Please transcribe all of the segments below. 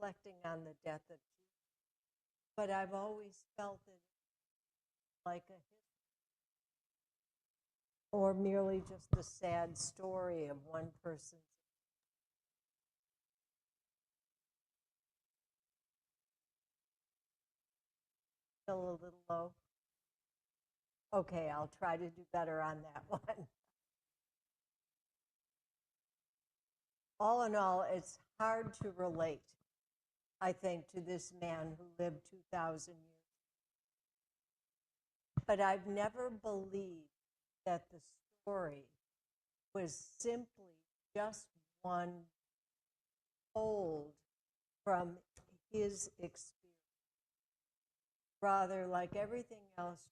reflecting on the death of Jesus, but I've always felt it like a history, or merely just the sad story of one person's. Still a little low? Okay, I'll try to do better on that one. All in all, it's hard to relate, I think, to this man who lived 2,000 years. But I've never believed that the story was simply just one told from his experience. Rather, like everything else,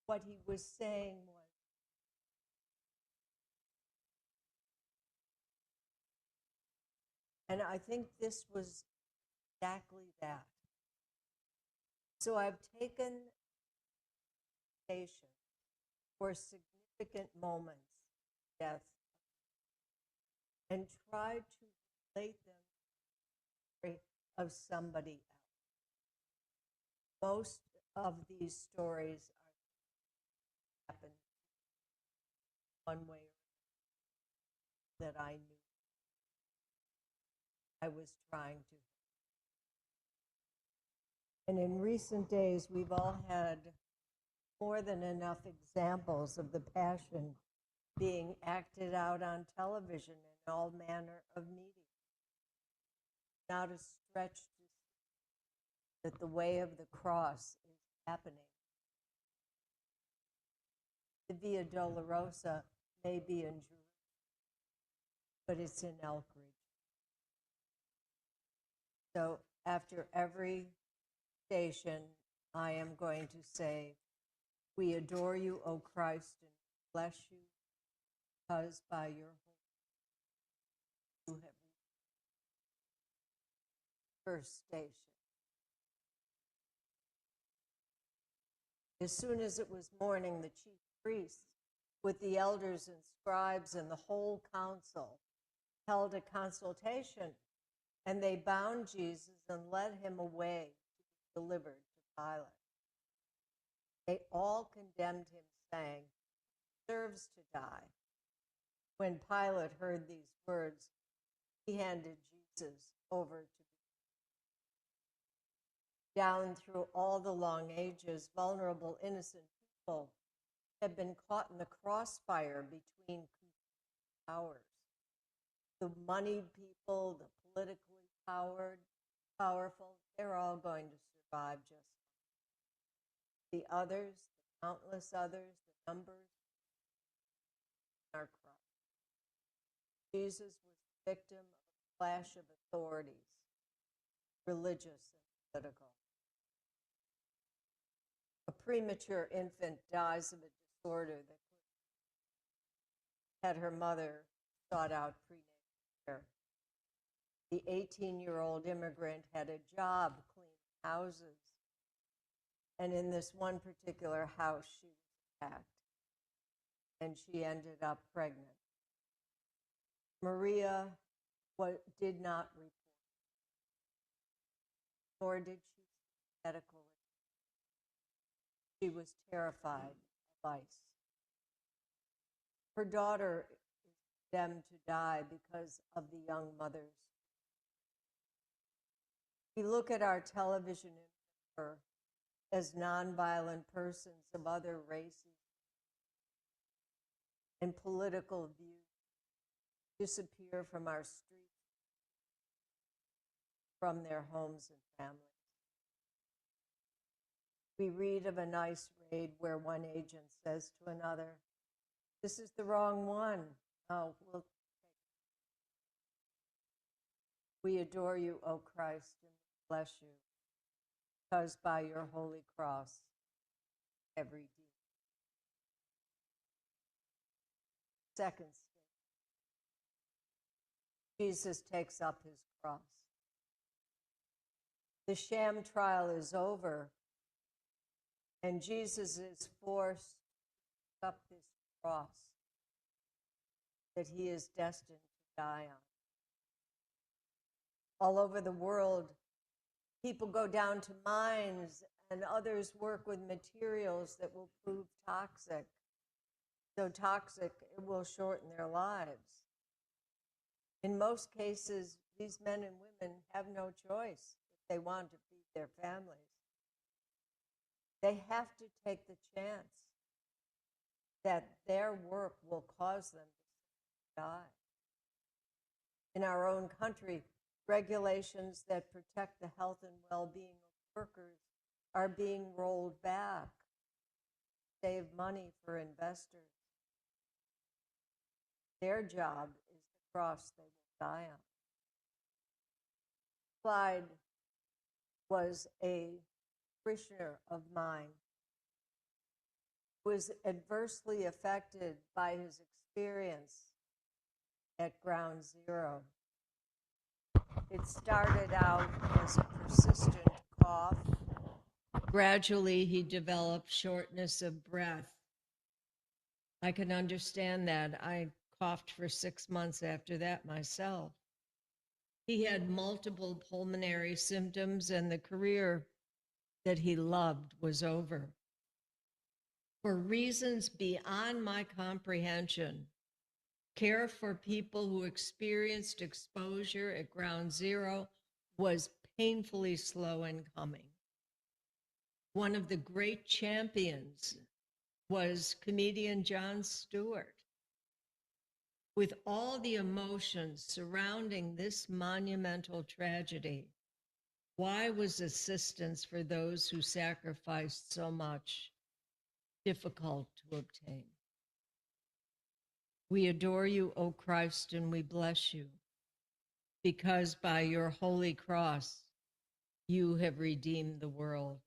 what he was saying was, and I think this was exactly that. So I've taken station for significant moments, death, and tried to relate them to the story of somebody else. Most of these stories are happened one way or another that I knew I was trying to. And in recent days, we've all had more than enough examples of the Passion being acted out on television and all manner of media. Now to stretch to see that the way of the cross is happening. The Via Dolorosa may be in Jerusalem, but it's in Elkridge. So after every station, I am going to say, we adore you, O Christ, and bless you, because by your holy you have reached first station. As soon as it was morning, the chief priests, with the elders and scribes and the whole council, held a consultation, and they bound Jesus and led him away to be delivered to Pilate. They all condemned him, saying, "He deserves to die." When Pilate heard these words, he handed Jesus over to be. Down through all the long ages, vulnerable, innocent people have been caught in the crossfire between powers. The moneyed people, the politically powerful, they're all going to survive just fine. The others, the countless others, the numbers are crushed. Jesus was the victim of a clash of authorities, religious and political. A premature infant dies of a disorder that had her mother sought out prenatal care. The 18-year-old immigrant had a job cleaning houses, and in this one particular house, she was attacked, and she ended up pregnant. Maria did not report, nor did she seek medical attention. She was terrified of ICE. Her daughter is condemned to die because of the young mother's. We look at our television as nonviolent persons of other races and political views disappear from our streets, from their homes and families. We read of an ICE raid where one agent says to another, "This is the wrong one. Oh, we'll take it." We adore you, O Christ, and bless you, because by your holy cross, every deed. Second stage, Jesus takes up his cross. The sham trial is over, and Jesus is forced to pick up this cross that he is destined to die on. all over the world. People go down to mines and others work with materials that will prove toxic. So toxic, it will shorten their lives. In most cases, these men and women have no choice if they want to feed their families. They have to take the chance that their work will cause them to die. In our own country, regulations that protect the health and well-being of workers are being rolled back to save money for investors. Their job is the cross they will die on. Clyde was a parishioner of mine who was adversely affected by his experience at Ground Zero. It started out as a persistent cough. Gradually, he developed shortness of breath. I can understand that. I coughed for 6 months after that myself. He had multiple pulmonary symptoms, and the career that he loved was over. For reasons beyond my comprehension, care for people who experienced exposure at Ground Zero was painfully slow in coming. One of the great champions was comedian Jon Stewart. With all the emotions surrounding this monumental tragedy, why was assistance for those who sacrificed so much difficult to obtain? We adore you, O Christ, and we bless you, because by your holy cross, you have redeemed the world.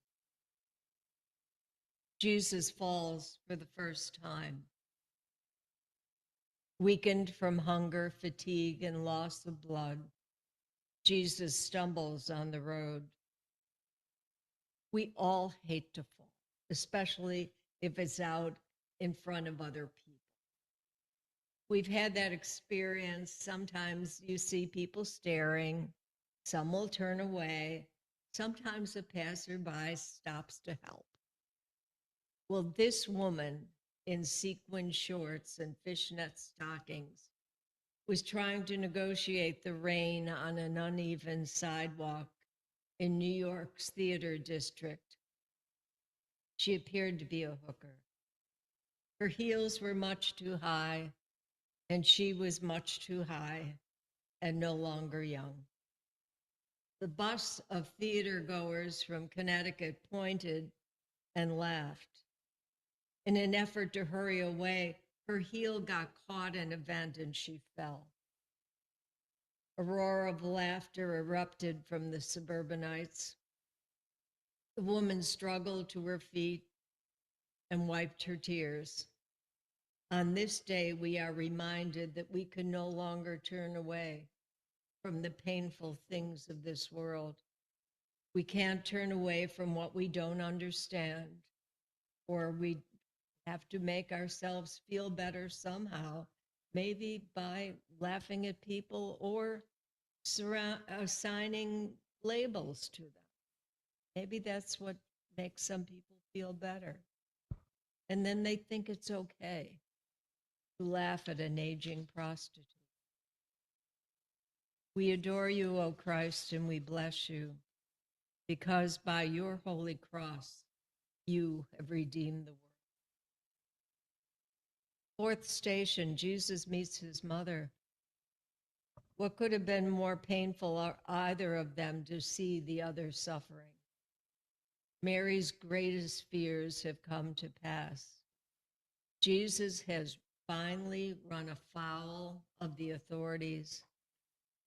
Jesus falls for the first time. Weakened from hunger, fatigue, and loss of blood, Jesus stumbles on the road. We all hate to fall, especially if it's out in front of other people. We've had that experience. Sometimes you see people staring, some will turn away, sometimes a passerby stops to help. Well, this woman in sequin shorts and fishnet stockings was trying to negotiate the rain on an uneven sidewalk in New York's theater district. She appeared to be a hooker. Her heels were much too high, and she was much too high and no longer young. The bus of theater goers from Connecticut pointed and laughed. In an effort to hurry away, her heel got caught in a vent and she fell. A roar of laughter erupted from the suburbanites. The woman struggled to her feet and wiped her tears. On this day, we are reminded that we can no longer turn away from the painful things of this world. We can't turn away from what we don't understand, or we have to make ourselves feel better somehow, maybe by laughing at people or assigning labels to them. Maybe that's what makes some people feel better. And then they think it's okay to laugh at an aging prostitute. We adore you, O Christ, and we bless you, because by your holy cross, you have redeemed the world. Fourth station, Jesus meets his mother. What could have been more painful for either of them to see the other suffering? Mary's greatest fears have come to pass. Jesus has finally run afoul of the authorities,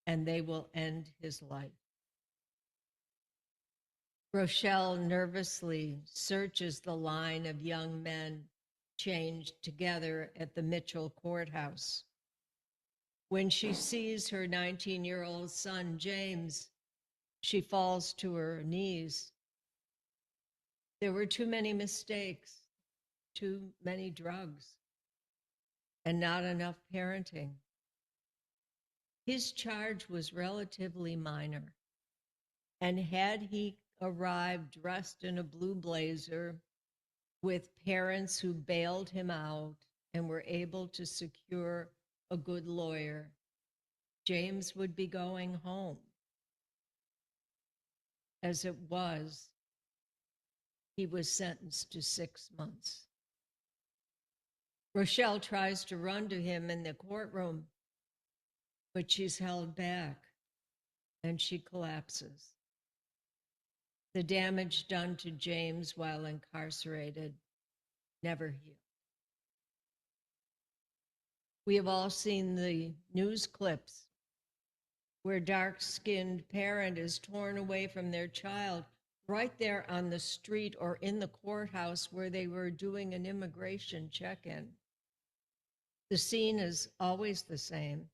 and they will end his life. Rochelle nervously searches the line of young men chained together at the Mitchell courthouse. When she sees her 19-year-old son, James, she falls to her knees. There were too many mistakes, too many drugs, and not enough parenting. His charge was relatively minor, and had he arrived dressed in a blue blazer with parents who bailed him out and were able to secure a good lawyer, James would be going home. As it was, he was sentenced to 6 months. Rochelle tries to run to him in the courtroom, but she's held back and she collapses. The damage done to James while incarcerated never healed. We have all seen the news clips where dark-skinned parent is torn away from their child right there on the street or in the courthouse where they were doing an immigration check-in. The scene is always the same.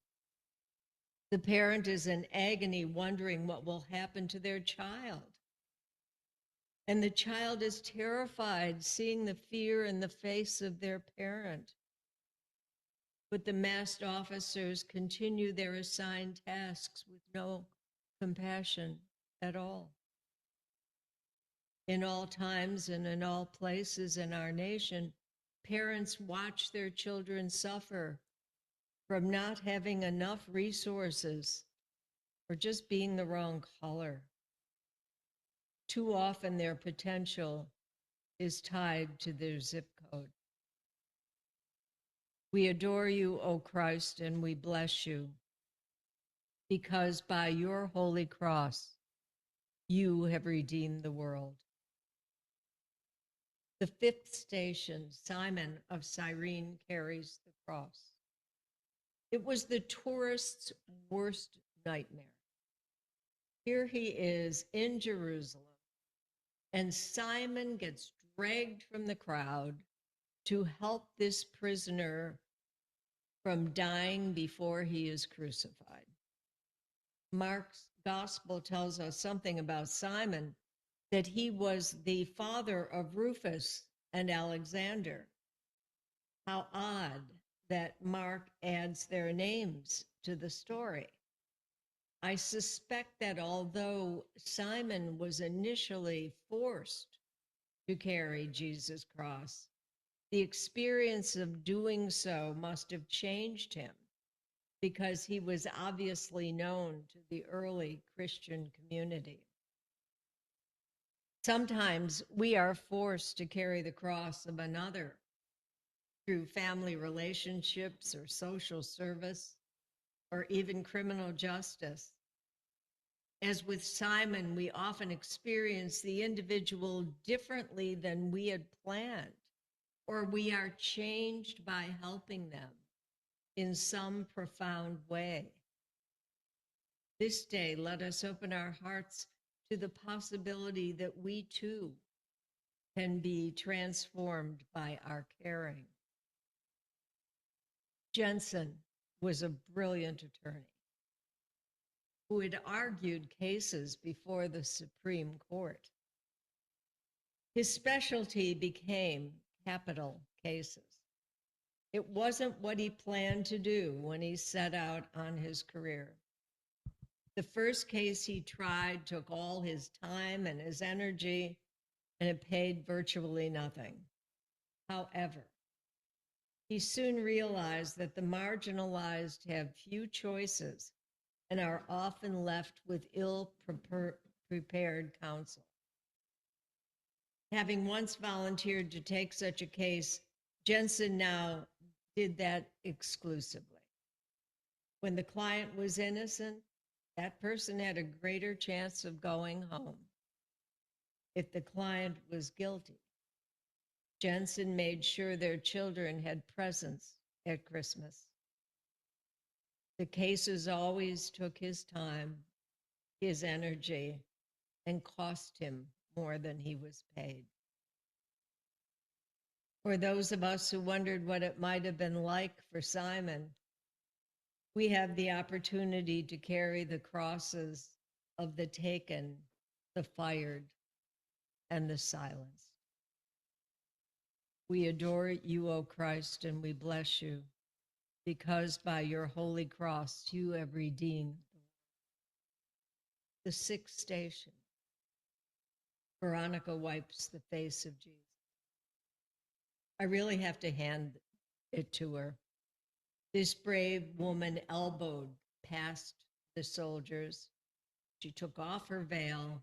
The parent is in agony, wondering what will happen to their child. And the child is terrified, seeing the fear in the face of their parent. But the masked officers continue their assigned tasks with no compassion at all. In all times and in all places in our nation, parents watch their children suffer from not having enough resources or just being the wrong color. Too often their potential is tied to their zip code. We adore you, O Christ, and we bless you, because by your holy cross, you have redeemed the world. The fifth station, Simon of Cyrene carries the cross. It was the tourist's worst nightmare. Here he is in Jerusalem, and Simon gets dragged from the crowd to help this prisoner from dying before he is crucified. Mark's gospel tells us something about Simon, that he was the father of Rufus and Alexander. How odd that Mark adds their names to the story. I suspect that although Simon was initially forced to carry Jesus' cross, the experience of doing so must have changed him, because he was obviously known to the early Christian community. Sometimes we are forced to carry the cross of another through family relationships or social service or even criminal justice. As with Simon, we often experience the individual differently than we had planned, or we are changed by helping them in some profound way. This day, let us open our hearts to the possibility that we too can be transformed by our caring. Jensen was a brilliant attorney who had argued cases before the Supreme Court. His specialty became capital cases. It wasn't what he planned to do when he set out on his career. The first case he tried took all his time and his energy, and it paid virtually nothing. However, he soon realized that the marginalized have few choices and are often left with ill-prepared counsel. Having once volunteered to take such a case, Jensen now did that exclusively. When the client was innocent, that person had a greater chance of going home. If the client was guilty, Jensen made sure their children had presents at Christmas. The cases always took his time, his energy, and cost him more than he was paid. For those of us who wondered what it might have been like for Simon, we have the opportunity to carry the crosses of the taken, the fired, and the silenced. We adore you, O Christ, and we bless you, because by your holy cross you have redeemed the sixth station. Veronica wipes the face of Jesus. I really have to hand it to her. This brave woman elbowed past the soldiers. She took off her veil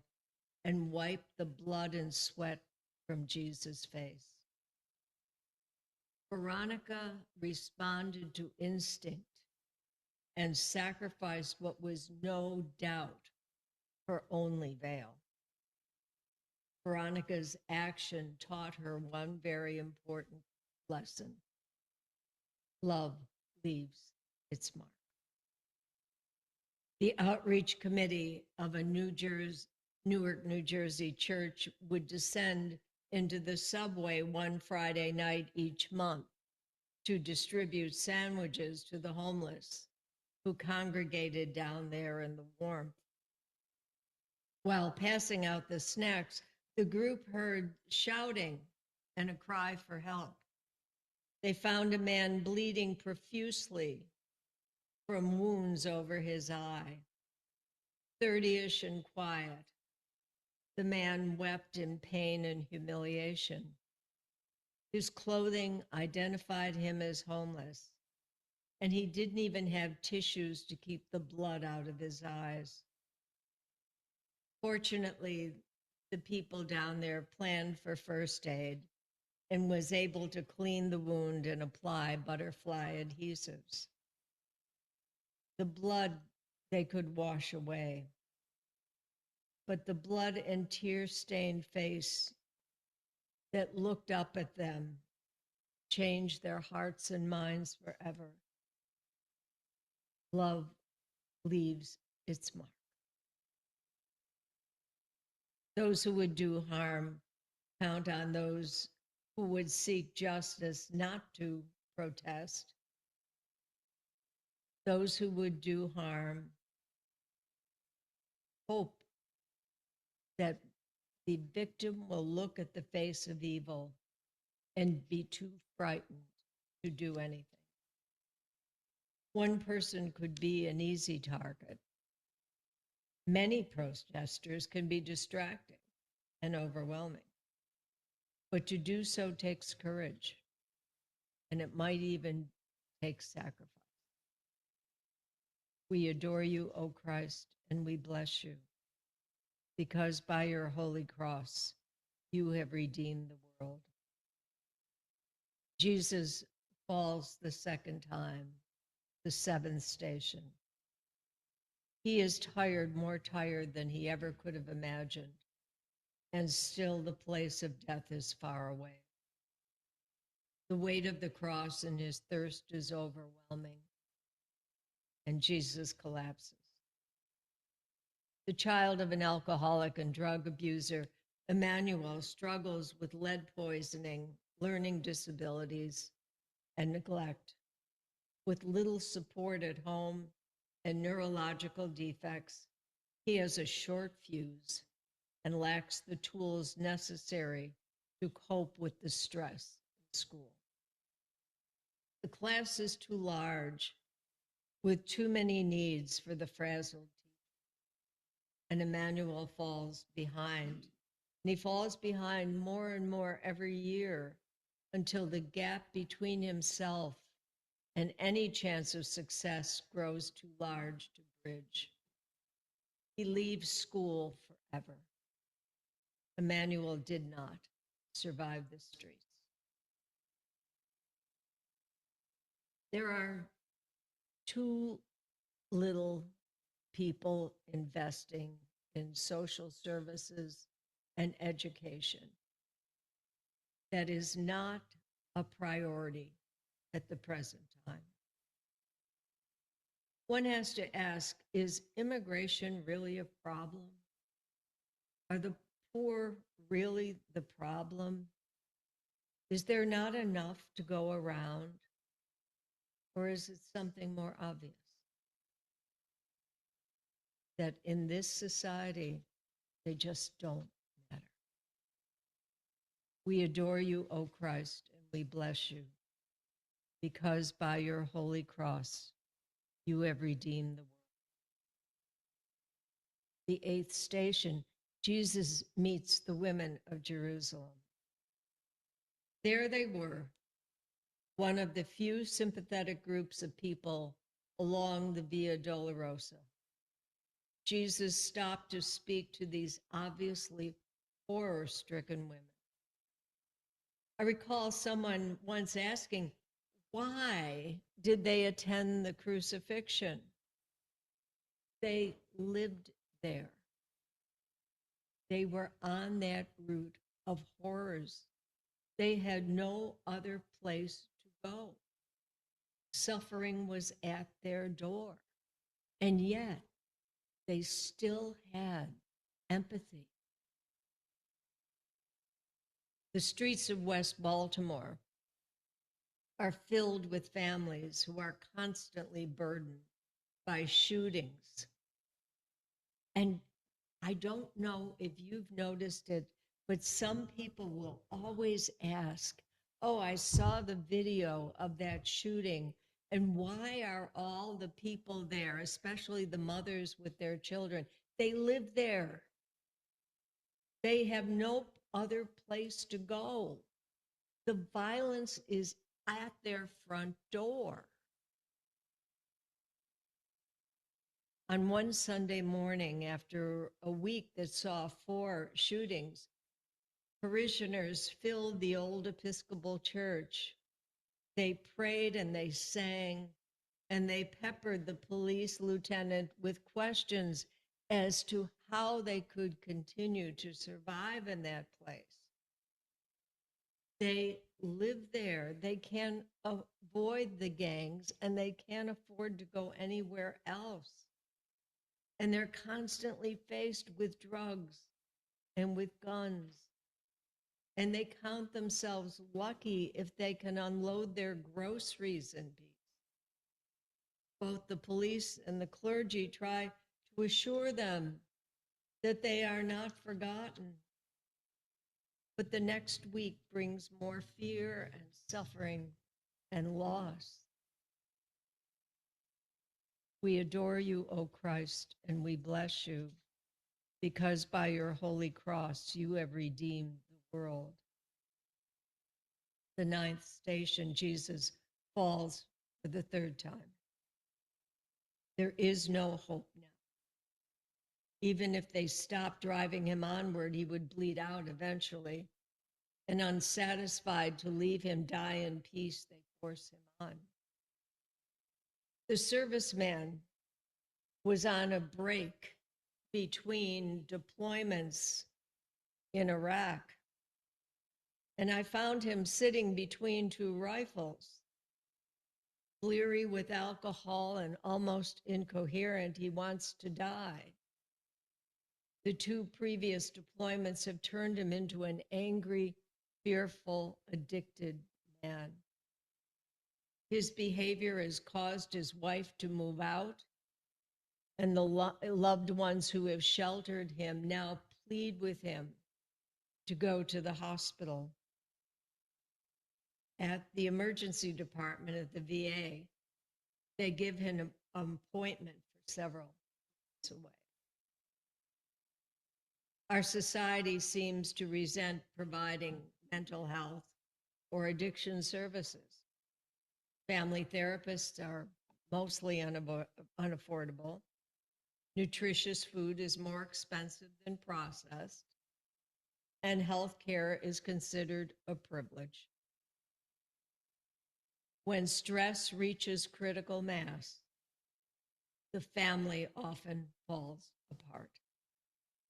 and wiped the blood and sweat from Jesus' face. Veronica responded to instinct and sacrificed what was no doubt her only veil. Veronica's action taught her one very important lesson. Love leaves its mark. The outreach committee of a Newark, New Jersey church would descend into the subway one Friday night each month to distribute sandwiches to the homeless who congregated down there in the warmth. While passing out the snacks, the group heard shouting and a cry for help. They found a man bleeding profusely from wounds over his eye. 30-ish and quiet, the man wept in pain and humiliation. His clothing identified him as homeless, and he didn't even have tissues to keep the blood out of his eyes. Fortunately, the people down there planned for first aid and was able to clean the wound and apply butterfly adhesives. The blood they could wash away, but the blood and tear-stained face that looked up at them changed their hearts and minds forever. Love leaves its mark. Those who would do harm count on those who would seek justice not to protest. Those who would do harm hope that the victim will look at the face of evil and be too frightened to do anything. One person could be an easy target. Many protesters can be distracting and overwhelming, but to do so takes courage, and it might even take sacrifice. We adore you, O Christ, and we bless you, because by your holy cross, you have redeemed the world. Jesus falls the second time, the seventh station. He is tired, more tired than he ever could have imagined, and still the place of death is far away. The weight of the cross and his thirst is overwhelming, and Jesus collapses. The child of an alcoholic and drug abuser, Emmanuel, struggles with lead poisoning, learning disabilities, and neglect. With little support at home and neurological defects, he has a short fuse and lacks the tools necessary to cope with the stress in school. The class is too large, with too many needs for the frazzled teacher, and Emmanuel falls behind. And he falls behind more and more every year until the gap between himself and any chance of success grows too large to bridge. He leaves school forever. Emmanuel did not survive the streets. There are too little people investing in social services and education. That is not a priority at the present time. One has to ask, is immigration really a problem? Are the poor really the problem? Is there not enough to go around? Or is it something more obvious? That in this society, they just don't matter. We adore you, O Christ, and we bless you, because by your holy cross you have redeemed the world. The eighth station, Jesus meets the women of Jerusalem. There they were, one of the few sympathetic groups of people along the Via Dolorosa. Jesus stopped to speak to these obviously horror-stricken women. I recall someone once asking, why did they attend the crucifixion? They lived there. They were on that route of horrors. They had no other place to go. Suffering was at their door. And yet, they still had empathy. The streets of West Baltimore are filled with families who are constantly burdened by shootings. And I don't know if you've noticed it, but some people will always ask, oh, I saw the video of that shooting, and why are all the people there, especially the mothers with their children? They live there. They have no other place to go. The violence is at their front door. On one Sunday morning, after a week that saw 4 shootings, parishioners filled the old Episcopal Church. They prayed and they sang, and they peppered the police lieutenant with questions as to how they could continue to survive in that place. They live there. They can't avoid the gangs, and they can't afford to go anywhere else. And they're constantly faced with drugs and with guns. And they count themselves lucky if they can unload their groceries in peace. Both the police and the clergy try to assure them that they are not forgotten. But the next week brings more fear and suffering and loss. We adore you, O Christ, and we bless you, because by your holy cross you have redeemed the world. The ninth station, Jesus falls for the 3rd time. There is no hope now. Even if they stopped driving him onward, he would bleed out eventually. And unsatisfied to leave him die in peace, they force him on. The serviceman was on a break between deployments in Iraq, and I found him sitting between 2 rifles. Bleary with alcohol and almost incoherent, he wants to die. The 2 previous deployments have turned him into an angry, fearful, addicted man. His behavior has caused his wife to move out, and the loved ones who have sheltered him now plead with him to go to the hospital. At the emergency department at the VA, they give him an appointment for several months away. Our society seems to resent providing mental health or addiction services. Family therapists are mostly unaffordable. Nutritious food is more expensive than processed, and health care is considered a privilege. When stress reaches critical mass, the family often falls apart.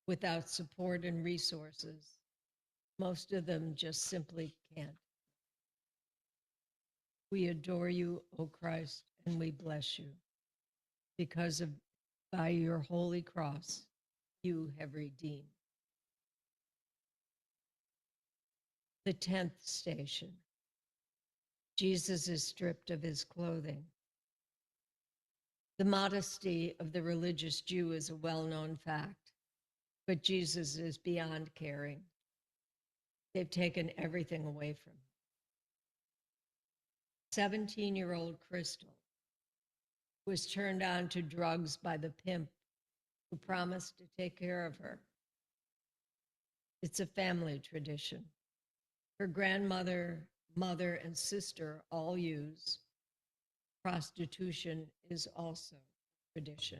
Without support and resources, most of them just simply can't. We adore you, O Christ, and we bless you, because by your holy cross, you have redeemed. The 10th station, Jesus is stripped of his clothing. The modesty of the religious Jew is a well-known fact, but Jesus is beyond caring. They've taken everything away from him. 17-year-old Crystal was turned on to drugs by the pimp who promised to take care of her. It's a family tradition. Her grandmother, mother, and sister all use. Prostitution is also tradition.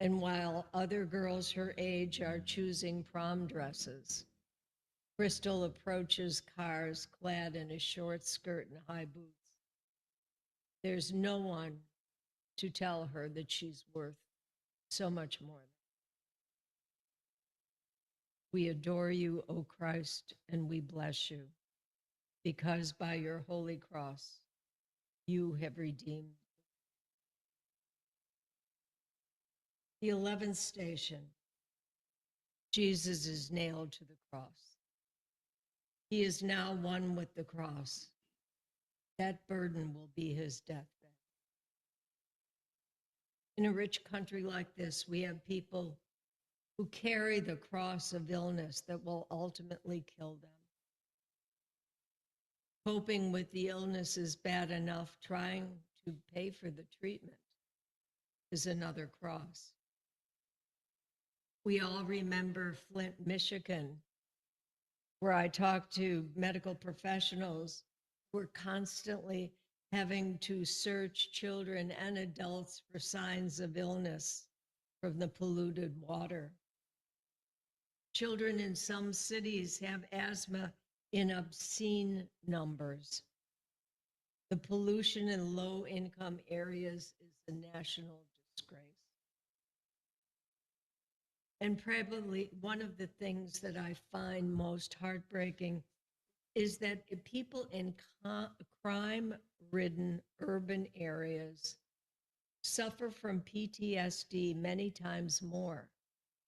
And while other girls her age are choosing prom dresses, Crystal approaches cars clad in a short skirt and high boots. There's no one to tell her that she's worth so much more. We adore you, O Christ, and we bless you, because by your holy cross, you have redeemed. The 11th station, Jesus is nailed to the cross. He is now one with the cross. That burden will be his deathbed. In a rich country like this, we have people who carry the cross of illness that will ultimately kill them. Coping with the illness is bad enough. Trying to pay for the treatment is another cross. We all remember Flint, Michigan, where I talked to medical professionals who are constantly having to search children and adults for signs of illness from the polluted water. Children in some cities have asthma in obscene numbers. The pollution in low-income areas is a national disgrace. And probably one of the things that I find most heartbreaking is that people in crime-ridden urban areas suffer from PTSD many times more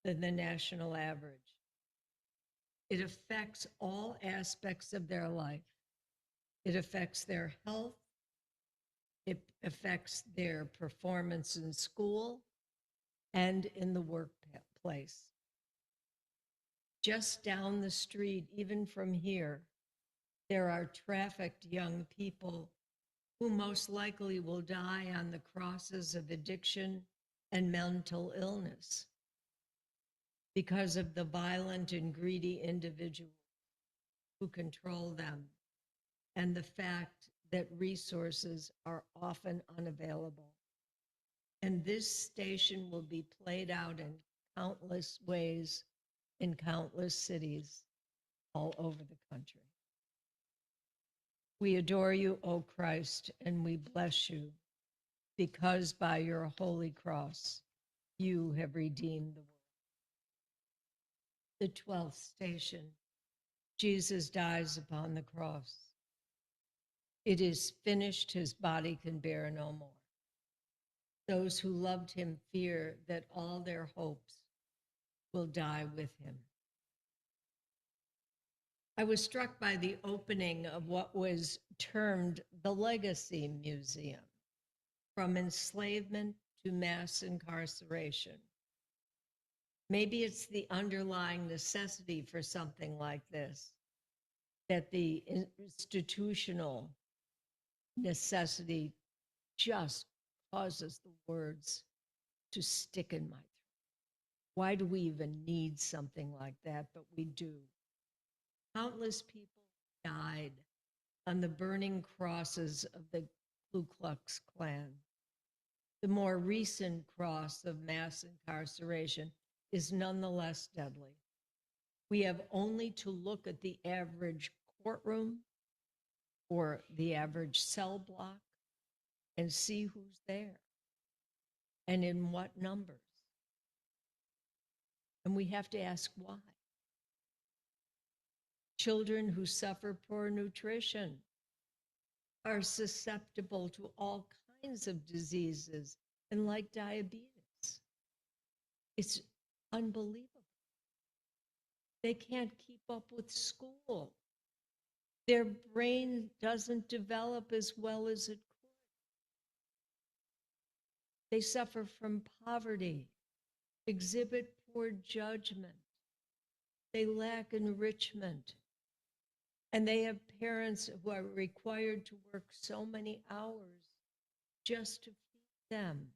than the national average. It affects all aspects of their life. It affects their health. It affects their performance in school and in the workplace. Just down the street, even from here, there are trafficked young people who most likely will die on the crosses of addiction and mental illness because of the violent and greedy individuals who control them and the fact that resources are often unavailable. And this station will be played out in countless ways in countless cities all over the country. We adore you, O Christ, and we bless you, because by your holy cross, you have redeemed the world. The 12th station, Jesus dies upon the cross. It is finished, his body can bear no more. Those who loved him fear that all their hopes will die with him. I was struck by the opening of what was termed the Legacy Museum, from enslavement to mass incarceration. Maybe it's the underlying necessity for something like this, that the institutional necessity just causes the words to stick in my throat. Why do we even need something like that? But we do. Countless people died on the burning crosses of the Ku Klux Klan. The more recent cross of mass incarceration is nonetheless deadly. We have only to look at the average courtroom or the average cell block and see who's there and in what numbers. And we have to ask why. Children who suffer poor nutrition are susceptible to all kinds of diseases, and like diabetes. It's unbelievable. They can't keep up with school. Their brain doesn't develop as well as it could. They suffer from poverty, exhibit poor judgment. They lack enrichment. And they have parents who are required to work so many hours just to feed them.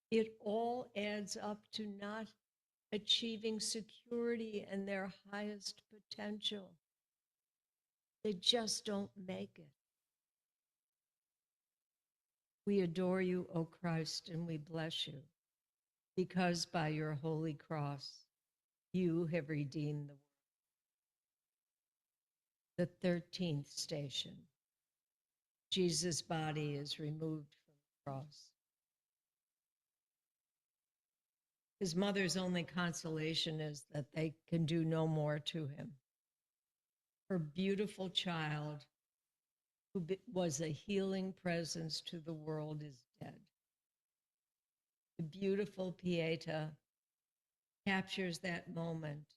It all adds up to not achieving security and their highest potential. They just don't make it. We adore you, O Christ, and we bless you, because by your holy cross, you have redeemed the world. The 13th station. Jesus' body is removed from the cross. His mother's only consolation is that they can do no more to him. Her beautiful child, who was a healing presence to the world, is dead. The beautiful Pieta captures that moment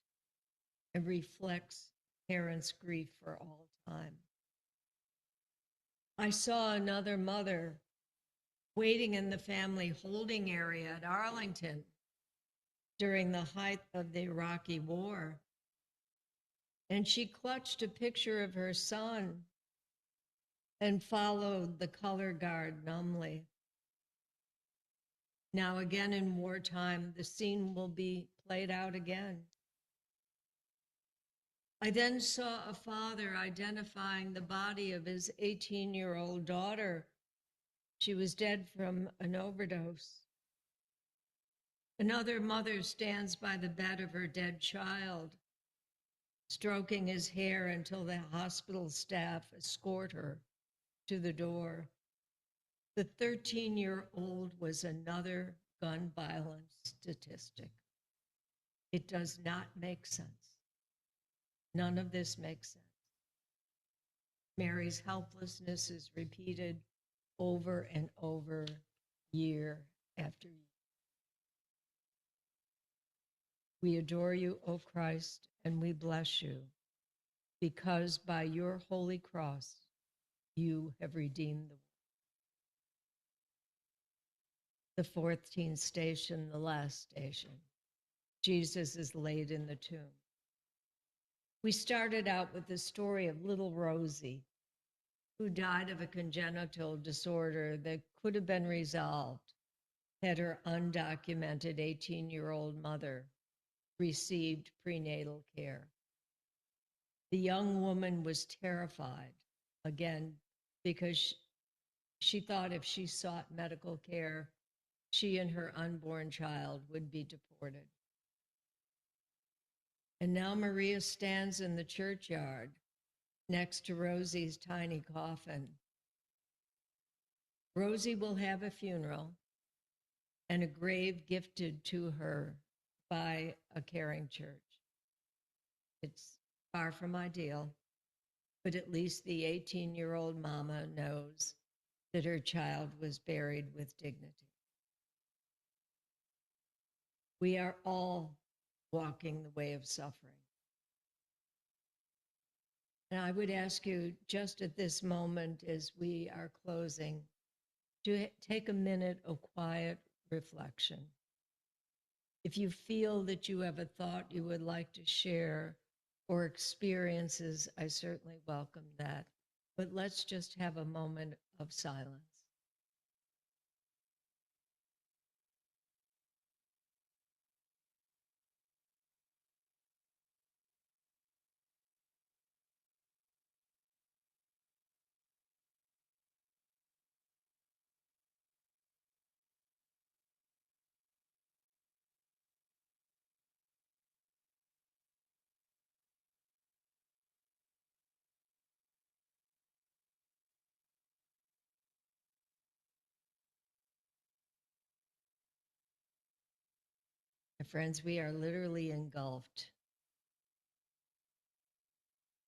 and reflects parents' grief for all time. I saw another mother waiting in the family holding area at Arlington during the height of the Iraqi war. And she clutched a picture of her son and followed the color guard numbly. Now, again in wartime, the scene will be played out again. I then saw a father identifying the body of his 18-year-old daughter. She was dead from an overdose. Another mother stands by the bed of her dead child, stroking his hair until the hospital staff escort her to the door. The 13-year-old was another gun violence statistic. It does not make sense. None of this makes sense. Mary's helplessness is repeated over and over, year after year. We adore you, O Christ, and we bless you, because by your holy cross, you have redeemed the world. The 14th station, the last station. Jesus is laid in the tomb. We started out with the story of little Rosie, who died of a congenital disorder that could have been resolved had her undocumented 18-year-old mother received prenatal care. The young woman was terrified, again, because she thought if she sought medical care, she and her unborn child would be deported. And now Maria stands in the churchyard next to Rosie's tiny coffin. Rosie will have a funeral and a grave gifted to her by a caring church. It's far from ideal, but at least the 18-year-old mama knows that her child was buried with dignity. We are all walking the way of suffering. And I would ask you just at this moment, as we are closing, to take a minute of quiet reflection. If you feel that you have a thought you would like to share or experiences, I certainly welcome that. But let's just have a moment of silence. My friends, we are literally engulfed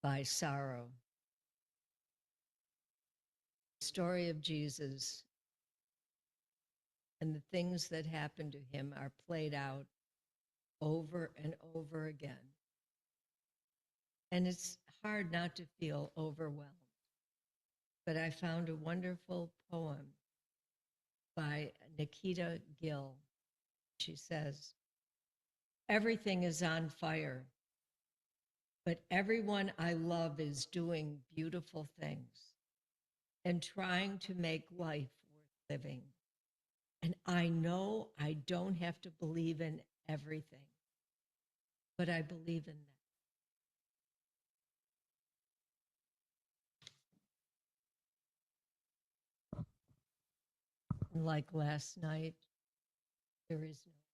by sorrow. The story of Jesus and the things that happened to him are played out over and over again. And it's hard not to feel overwhelmed. But I found a wonderful poem by Nikita Gill. She says, "Everything is on fire. but everyone I love is doing beautiful things and trying to make life worth living. And I know I don't have to believe in everything, but I believe in them. And like last night, there is no